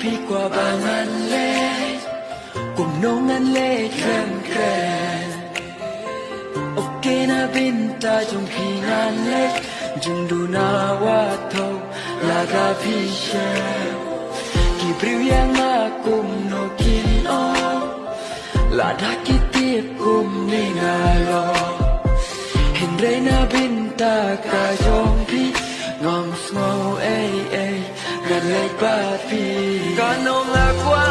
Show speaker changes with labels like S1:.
S1: พี่กว่าบางอันเล่กลุ่มน้องอันเล่แครมแครโอเคนะบินตาจงพี่งานเล็กจึงดูน่าว่าเท่าลากาพี่เชกี่ปริวยังมากุมโนกินอลาดากิเตียกุมนี่งาลอเห็นเรนาบินตากาจงพี่งอมสโมเอ้ยเอ้ยกันเลยบ้าพี่กานงอากว่า